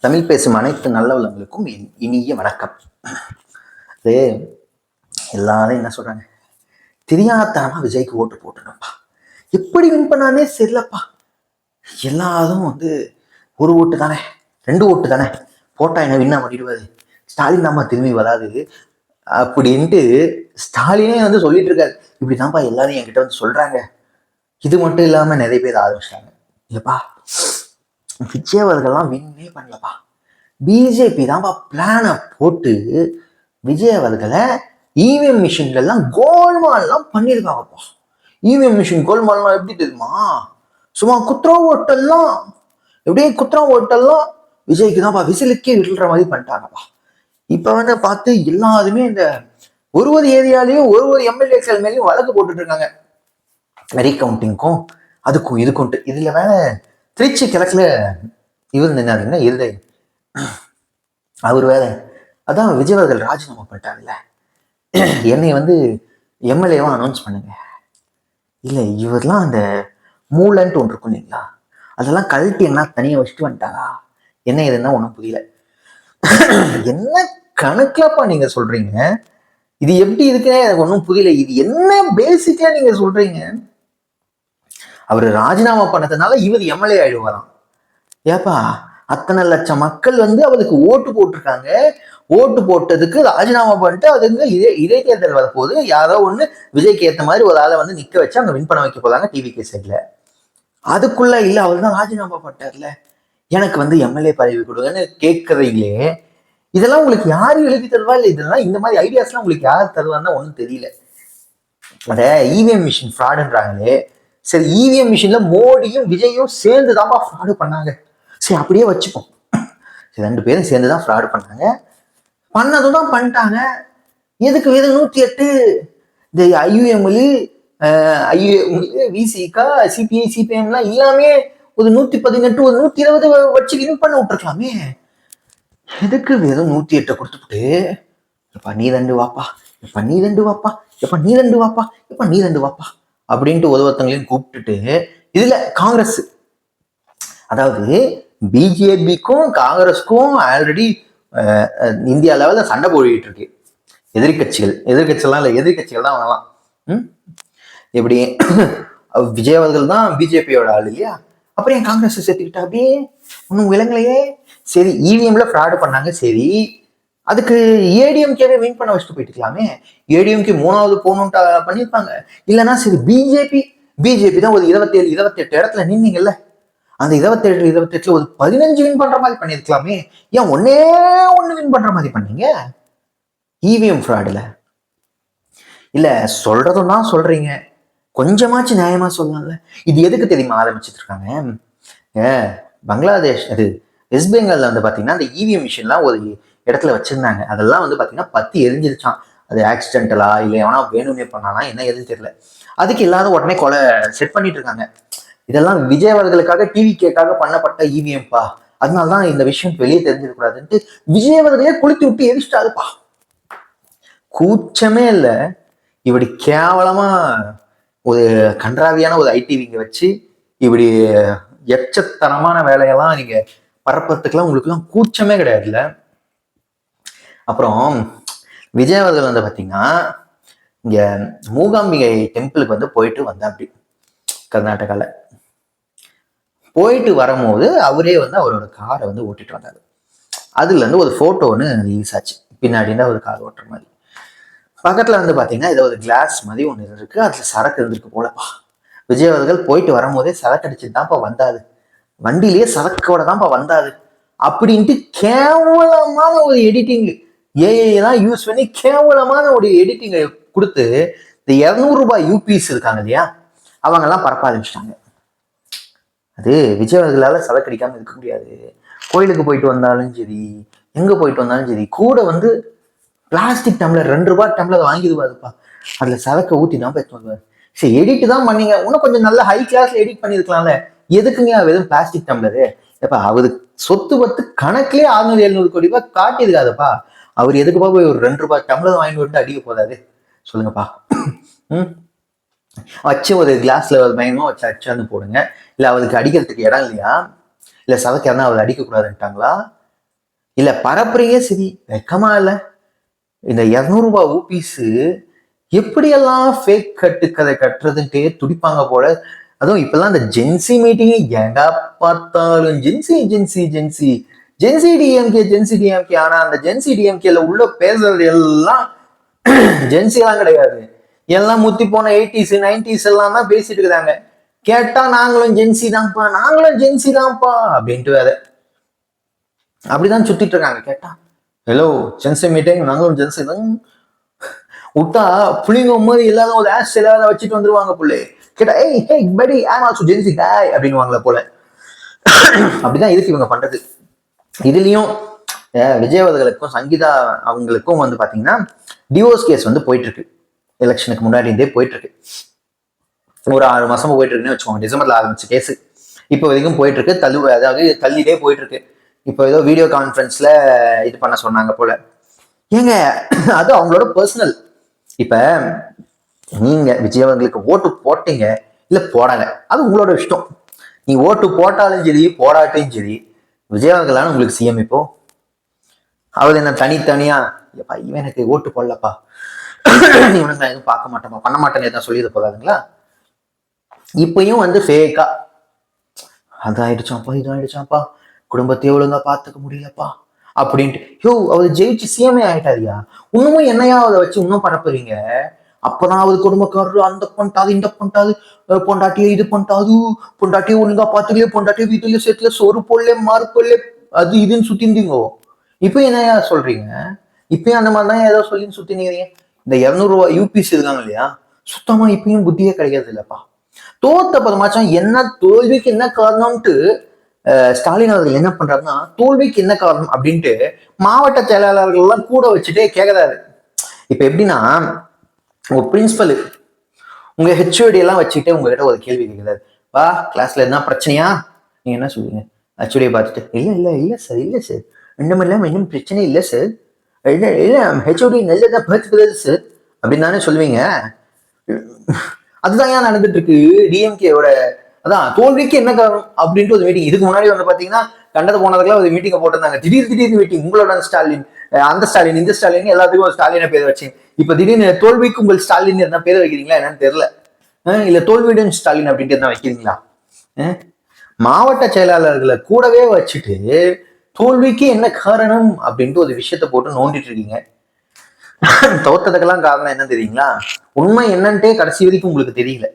தமிழ் பேசும் அனைத்து நல்ல உள்ளவங்களுக்கும் இனிய வணக்கம். அது எல்லாரும் என்ன சொல்றாங்க, தெரியாதனமா விஜய்க்கு ஓட்டு போட்டுருப்பா, எப்படி வின் பண்ணானே தெரியலப்பா. எல்லாரும் ஒரு ஓட்டு தானே, 2 ஓட்டு தானே போட்டா என்ன வின்னா பண்ணிடுவாரு, ஸ்டாலின் தான்ப்பா திரும்பி வராது அப்படின்ட்டு ஸ்டாலினே சொல்லிட்டு இருக்காரு. இப்படிதான்ப்பா எல்லாரும் என்கிட்ட சொல்றாங்க. இது மட்டும் இல்லாம நிறைய பேர் ஆரம்பிச்சிட்டாங்க, இல்லப்பா விஜய் அவர்கள்லாம் வின்னே பண்ணலப்பா, பிஜேபி தான்ப்பா பிளானை போட்டு விஜய் அவர்களை இவிஎம் மிஷின்லாம் கோல்மால்லாம் பண்ணியிருக்காங்கப்பா. இவிஎம் மிஷின் கோல்மால்லாம் எப்படி தெரியுமா, சும்மா குத்ரா ஓட்டெல்லாம் விஜய்க்கு தான்ப்பா விசிலுக்கே விழுற மாதிரி பண்ணிட்டாங்கப்பா. இப்ப பார்த்து எல்லாருமே இந்த ஒரு ஏரியாலையும் ஒரு எம்எல்ஏக்கள் மேலேயும் வழக்கு போட்டுட்டு இருக்காங்க, ரீகவுண்டிங்கும் அதுக்கும் இதுக்கும். இதுல வேற திருச்சி கிழக்குல இவர் நின்னாருன்னா இருதை அவர் வேற, அதான் விஜய் அவர்கள் ராஜினாமா பண்ணிட்டாங்கல்ல, என்னை எம்எல்ஏவா அனௌன்ஸ் பண்ணுங்க. இல்லை இவர்லாம் அந்த மூலன்ட்டு ஒன்று இருக்கும் இல்லைங்களா, அதெல்லாம் கழட்டி என்ன தனியாக வச்சுட்டு வந்துட்டாரா என்ன இதுன்னா ஒன்றும் புரியல. என்ன கணக்குலப்பா நீங்க சொல்றீங்க, இது எப்படி இருக்குன்னு எனக்கு ஒன்றும் புரியல. இது என்ன பேசிக்கலா நீங்க சொல்றீங்க, அவர் ராஜினாமா பண்ணதுனால இவர் எம்எல்ஏ ஆயிடுவாராம். ஏப்பா அத்தனை லட்சம் மக்கள் அவருக்கு ஓட்டு போட்டிருக்காங்க, ஓட்டு போட்டதுக்கு ராஜினாமா பண்ணிட்டு அதுங்க இடைத்தேர்தல் வரப்போது யாரோ ஒண்ணு விஜய்க்கு ஏற்ற மாதிரி ஒரு ஆளை நிக்க வச்சு அங்க வின் பண்ண வைக்க போறாங்க டிவிகே சைட்ல. அதுக்குள்ள இல்ல அவர் தான் ராஜினாமா பண்ணிட்டார்ல, எனக்கு எம்எல்ஏ பதவி கொடுங்கன்னு கேட்கறீங்களே, இதெல்லாம் உங்களுக்கு யாரு எழுதி தருவா? இல்லை இதெல்லாம் இந்த மாதிரி ஐடியாஸ்லாம் உங்களுக்கு யார் தருவான்னு ஒன்றும் தெரியல. அத இவிஎம் மிஷின் ஃப்ராடுன்றாங்களே, சரி இவிஎம் மிஷின்ல மோடியும் விஜயும் சேர்ந்து தான்ப்பா ஃப்ராடு பண்ணாங்க, சரி அப்படியே வச்சுப்போம். சரி 2 பேரும் சேர்ந்துதான் ஃப்ராடு பண்ணாங்க, பண்ணதும் தான் பண்ணிட்டாங்க. எதுக்கு வேறு 108 இந்த ஐயுஎம்எல் விசிகா சிபிஐ சிபிஎம்லாம் எல்லாமே ஒரு 118 ஒரு 120 வச்சு வின் பண்ண விட்டுருக்கலாமே. எதுக்கு வெறும் 108 கொடுத்துட்டு எப்பா நீ 2 வாப்பா, எப்ப நீ 2 வாப்பா, எப்ப நீ 2 வாப்பா, எப்ப நீ 2 வாப்பா அப்படின்ட்டு ஒருத்தங்களையும் கூப்பிட்டுட்டு, இதுல காங்கிரஸ், அதாவது பிஜேபிக்கும் காங்கிரஸுக்கும் ஆல்ரெடி இந்தியா லெவல்ல சண்டை போடிட்டு இருக்கு. எதிர்கட்சிகள்லாம் இல்லை, எதிர்கட்சிகள் தான் வரலாம். எப்படி விஜய் அவர்கள் தான் பிஜேபியோட ஆள் இல்லையா, அப்புறம் என் காங்கிரஸ் சேர்த்துக்கிட்டா அப்படியே ஒன்றும் விலங்கலையே. சரி இவிஎம்ல ஃப்ராடு பண்ணாங்க, சரி அதுக்கு ஏடிஎம்கேவே வின் பண்ண வச்சுட்டு போயிட்டுக்கலாமே, ஏடிஎம்கே 3வது போகணும்ட்டு பண்ணியிருப்பாங்க. இல்லைன்னா சரி பிஜேபி தான் ஒரு 27-28 இடத்துல நின்னீங்கல்ல, அந்த 27-28 ஒரு 15 வின் பண்ற மாதிரி பண்ணிருக்கலாமே, ஏன் ஒன்னே வின் பண்ற மாதிரி பண்ணீங்க இவிஎம் ஃப்ராடுல? இல்ல சொல்றதும் தான் சொல்றீங்க, கொஞ்சமாச்சு நியாயமா சொல்லலாம்ல. இது எதுக்கு தெரியுமா ஆரம்பிச்சுட்டு இருக்காங்க, பங்களாதேஷ் அது வெஸ்ட் பெங்கால்ல பாத்தீங்கன்னா அந்த இவிஎம் மிஷின்லாம் ஒரு இடத்துல வச்சிருந்தாங்க, அதெல்லாம் பாத்தீங்கன்னா பத்தி எரிஞ்சிருச்சான். அது ஆக்சிடென்டலா இல்லை எவனா வேணும்னே பண்ணானா என்ன எதுன்னு தெரியல. அதுக்கு இல்லாத உடனே கொலை செட் பண்ணிட்டு இருக்காங்க. இதெல்லாம் விஜய் அவர்களுக்காக டிவிகேக்காக பண்ணப்பட்ட இவிஎம்பா, அதனாலதான் இந்த விஷயம் வெளியே தெரிஞ்சிடக்கூடாதுன்ட்டு விஜய் அவர்களே குளித்து விட்டு எரிச்சிட்டாருப்பா. கூச்சமே இல்லை, இப்படி கேவலமா ஒரு கன்றாவியான ஒரு ஐடிவிங்க வச்சு இப்படி எச்சத்தனமான வேலையெல்லாம் நீங்க பரப்புறதுக்கெல்லாம் உங்களுக்குலாம் கூச்சமே கிடையாதுல்ல. அப்புறம் விஜய் அவர்கள் பாத்தீங்கன்னா இங்க மூகாம்பிகை டெம்பிளுக்கு போயிட்டு வந்தா, அப்படி கர்நாடகால போயிட்டு வரும்போது அவரே அவரோட காரை ஓட்டிட்டு வந்தாரு. அதுல இருந்து ஒரு போட்டோ ரிலீஸ் ஆச்சு, பின்னாடி ஒரு கார் ஓட்டுற மாதிரி. பக்கத்துல பாத்தீங்கன்னா ஏதோ ஒரு கிளாஸ் மாதிரி ஒன்று இருக்கு, அதுல சரக்கு இருந்திருக்கு போலப்பா. விஜய் அவர்கள் போயிட்டு வரும்போதே சரக்கு அடிச்சுட்டு தான்ப்பா வந்தாரு, வண்டியிலேயே சரக்கோட தான்ப்பா வந்தாரு அப்படின்ட்டு கேவலமான ஒரு எடிட்டிங், ஏஐலாம் யூஸ் பண்ணி கேவலமான ஒரு எடிட்டிங்கை கொடுத்து இந்த 200 ரூபாய் யூபிஎஸ் இருக்காங்க இல்லையா, அவங்க எல்லாம் பரப்ப ஆரம்பிச்சிட்டாங்க. அது விஜய் அவர்களால சரக்கடிக்காம இருக்க முடியாது. கோயிலுக்கு போயிட்டு வந்தாலும் சரி, எங்க போயிட்டு வந்தாலும் சரி, கூட பிளாஸ்டிக் டம்ளர் 2 ரூபாய் டம்ளர் வாங்கிடுவாருப்பா, அதுல சரக்க ஊத்தி தான் போயிட்டு வருவாரு. சரி எடிட் தான் பண்ணீங்க, இன்னும் கொஞ்சம் நல்ல ஹை கிளாஸ்ல எடிட் பண்ணிருக்கலாம்ல, எதுக்குங்க வெறும் பிளாஸ்டிக் டம்ளரு? எப்பா அவரு சொத்து பத்து கணக்குலயே 600-700 கோடி ரூபாய் காட்டியிருக்காதுப்பா, அவர் எதுக்குப்பா போய் ஒரு 2 ரூபாய் டம்ளர் வாங்கிட்டு வந்து அடிக்க போதாது சொல்லுங்கப்பா. வச்சு ஒரு கிளாஸ்ல பயங்கரமா வச்சு அச்சாந்து போடுங்க. இல்ல அவருக்கு அடிக்கிறதுக்கு இடம் இல்லையா, இல்ல சரக்கு யாருன்னா அவர் அடிக்க கூடாதுன்ட்டாங்களா, இல்ல பரப்புறீங்க சரி, வெக்கமா இல்ல? இந்த 200 ரூபாய் ஊபிஸ் எப்படியெல்லாம் ஃபேக் கட்டுக்கதை கட்டுறதுன்ட்டே துடிப்பாங்க போல. அதுவும் இப்பெல்லாம் இந்த ஜென்சி மீட்டிங் எங்க பார்த்தாலும் ஜென்சி ஜென்சி ஜென்சி ஜென்சி டிஎம்கே ஜென்சி டிஎம்கே. ஆனா அந்த ஜென்சி டிஎம்கேல உள்ள பேசுறது எல்லாம் ஜென்சி எல்லாம் கிடையாது, எல்லாம் முத்தி போன 80s 90s எல்லாம் தான் பேசிட்டு இருக்காங்க. கேட்டா நாங்களும் ஜென்சி தான்ப்பா, நாங்களும் ஜென்சி தான்ப்பா அப்படின்ட்டு வேற அப்படிதான் சுத்திட்டு இருக்காங்க. கேட்டா ஹலோ ஜென்சி மீட்டிங், நாங்களும் ஜென்சி தான் விட்டா புளிங்க மாதிரி எல்லாரும் ஒரு ஆஸ் எல்லாரும் வச்சுட்டு வந்துருவாங்க புள்ளே. கேட்டா ஏய் ஹே படி ஐம் ஆல்சோ ஜென்சி டாய் அப்படின்னுவாங்களே போல. அப்படிதான் இருக்கு இவங்க பண்றது. இதுலயும் விஜய் அவர்களுக்கும் சங்கீதா அவங்களுக்கும் வந்து பாத்தீங்கன்னா டிவோர்ஸ் கேஸ் வந்து போயிட்டு இருக்கு. எலெக்ஷனுக்கு முன்னாடி இருந்தே போயிட்டு இருக்கு. ஒரு 6 மாசமா போயிட்டு இருக்குன்னு வச்சுக்கோங்க. டிசம்பர்ல ஆரம்பிச்ச கேஸ் இப்போ வரைக்கும் போயிட்டு இருக்கு. அதாவது தள்ளிட்டே போயிட்டு இருக்கு. இப்போ ஏதோ வீடியோ கான்ஃபரன்ஸ்ல இது பண்ண சொன்னாங்க போல. ஏங்க அது அவங்களோட பர்சனல். இப்ப நீங்க விஜய் அவர்களுக்கு ஓட்டு போட்டீங்க இல்ல போடாங்க, அது உங்களோட இஷ்டம். நீ ஓட்டு போட்டாலும் சரி போடாட்டையும் சரி விஜய் அவர்களான உங்களுக்கு சிஎம். இப்போ அவர் என்ன தனித்தனியா இவன் எனக்கு ஓட்டு போடலப்பா இவனுக்கு நான் எதுவும் பார்க்க மாட்டேமா பண்ண மாட்டேன்னு தான் சொல்லிட போறாதுங்களா? இப்பயும் வந்து ஃபேக்கா அதாயிடுச்சாப்பா இதாயிடுச்சாப்பா குடும்பத்தையே ஒழுங்கா பாத்துக்க முடியலப்பா அப்படின்ட்டு. யோ அவர் ஜெயிச்சு சிஎம்ஏ ஆயிட்டாரியா, இன்னமும் என்னையா அதை வச்சு இன்னும் பரப்புறீங்க? அப்பதான் அவர் குடும்பக்காரரு அந்த பண்ணிட்டாது இந்த பண்ணிட்டாது, பொண்டாட்டியே இது பண்ணிட்டாது, பொண்டாட்டியே ஒழுங்கா பாத்துக்கலையே, பொண்டாட்டியே வீட்டுலயே சேர்த்துல சோறு போடல மாறு போடல அது இதுன்னு சுத்திருந்தீங்கோ. இப்ப என்னையா சொல்றீங்க? இப்பயும் அந்த மாதிரிதான் ஏதோ சொல்லி சுத்தினீங்க. இந்த 200 ரூபாய் யூபிஸ் இருக்காங்க இல்லையா, சுத்தமா இப்பயும் புத்தியே கிடைக்கிறது இல்லப்பா. தோத்த பதமாச்சும் என்ன தோல்விக்கு என்ன காரணம்ட்டு ஸ்டாலின் அவர்கள் என்ன பண்றாருன்னா, தோல்விக்கு என்ன காரணம் அப்படின்ட்டு மாவட்ட செயலாளர்கள் எல்லாம் கூட வச்சுட்டே கேட்கறாரு. இப்ப எப்படின்னா, உங்க பிரின்சிபல் உங்க ஹெச்ஓடி எல்லாம் வச்சுக்கிட்டே உங்ககிட்ட ஒரு கேள்வி கேட்கிறாரு. வா கிளாஸ்ல என்ன பிரச்சனையா? நீங்க என்ன சொல்லுவீங்க? ஹெச்ஓடியை பார்த்துட்டு இல்ல இல்ல இல்ல சார் இல்ல சார் இன்னும் இல்லாம இன்னும் பிரச்சனை இல்லை சார், இல்ல இல்ல ஹெச்ஓடி நல்லதான் பார்த்துக்கிறது சார் அப்படின்னு தானே சொல்லுவீங்க. அதுதான் ஏன் நடந்துட்டு இருக்கு டிஎம்கேவோட. அதான் தோல்விக்கு என்ன காரணம் அப்படின்ட்டு ஒரு மீட்டிங். இதுக்கு முன்னாடி வந்து பாத்தீங்கன்னா கண்டது போனதுக்கெல்லாம் ஒரு மீட்டிங்கை போட்டிருந்தாங்க. திடீர்னு மீட்டிங், உங்களோட ஸ்டாலின் அந்த ஸ்டாலின் இந்த ஸ்டாலின் எல்லாத்துக்கும் ஒரு ஸ்டாலினை பேர் வச்சேன். இப்ப திடீர்னு தோல்விக்கு உங்கள் ஸ்டாலின் என்ன பேர் வைக்கிறீங்களா என்னன்னு தெரியல. இல்ல தோல்வியுடன் ஸ்டாலின் அப்படின்ட்டு என்ன வைக்கிறீங்களா? மாவட்ட செயலாளர்களை கூடவே வச்சுட்டு தோல்விக்கு என்ன காரணம் அப்படின்ட்டு ஒரு விஷயத்த போட்டு நோண்டிட்டு இருக்கீங்க. தோத்ததுக்கெல்லாம் காரணம் என்ன தெரியுங்களா? உண்மை என்னன்ட்டே கடைசி வரைக்கும் உங்களுக்கு தெரியல.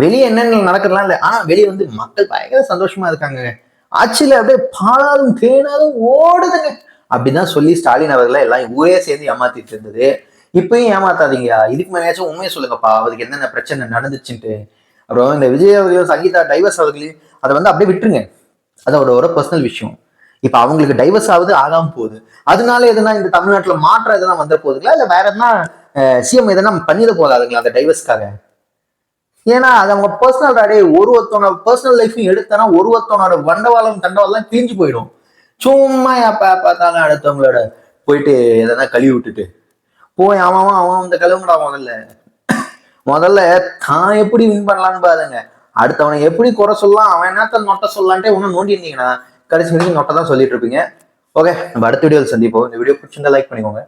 வெளியே என்னென்ன நடக்கிறலாம் இல்லை, ஆனா வெளியே வந்து மக்கள் பயங்கர சந்தோஷமா இருக்காங்க, ஆட்சியில அப்படியே பாலாலும் தேனாலும் ஓடுதுங்க அப்படிதான் சொல்லி ஸ்டாலின் அவர்களை எல்லாம் ஊரே சேர்ந்து ஏமாத்திட்டு இருந்தது. இப்பயும் ஏமாத்தாதீங்க, இதுக்கு மேலேயாச்சும் உண்மையை சொல்லுங்கப்பா, அவருக்கு என்னென்ன பிரச்சனை நடந்துச்சுன்ட்டு. அப்புறம் இந்த விஜய் அவர்களும் சங்கீதா டைவர்ஸ் அவர்களையும் அதை வந்து அப்படியே விட்டுருங்க, அதோட ஒரு பர்சனல் விஷயம். இப்ப அவங்களுக்கு டைவர்ஸ் ஆகுது ஆகாம போகுது, அதனால எதனா இந்த தமிழ்நாட்டுல மாற்றம் எதனா வந்துட போகுதுங்களா, இல்ல வேற எதனா சிஎம் எதனா பண்ணிட போதாதுங்களா அந்த டைவர்ஸ்க்காக? ஏன்னா அது அவங்க பர்சனல் ராடே. ஒருத்தனோட பர்சனல் லைஃபையும் எடுத்தனா ஒருத்தனோட வண்டவாளம் தண்டவாளம் தீஞ்சு போயிடும். சும்மா பார்த்தாலும் அடுத்தவங்களோட போயிட்டு எதனா கழுவி விட்டுட்டு போய் அவன் இந்த கழுவுங்கடா. முதல்ல தான் எப்படி வின் பண்ணலான்னு பாருங்க, அடுத்தவனை எப்படி குறை சொல்லலாம், அவன் என்னத்த நொட்டை சொல்லலான்ட்டே ஒன்னும் நோண்டி இருந்தீங்கன்னா கடைசி வரைக்கும் நொட்டை தான் சொல்லிட்டு இருப்பீங்க. ஓகே, நம்ம அடுத்த வீடியோவில் சந்திப்போம். இந்த வீடியோ பிடிச்சிருந்தா லைக் பண்ணிக்கோங்க.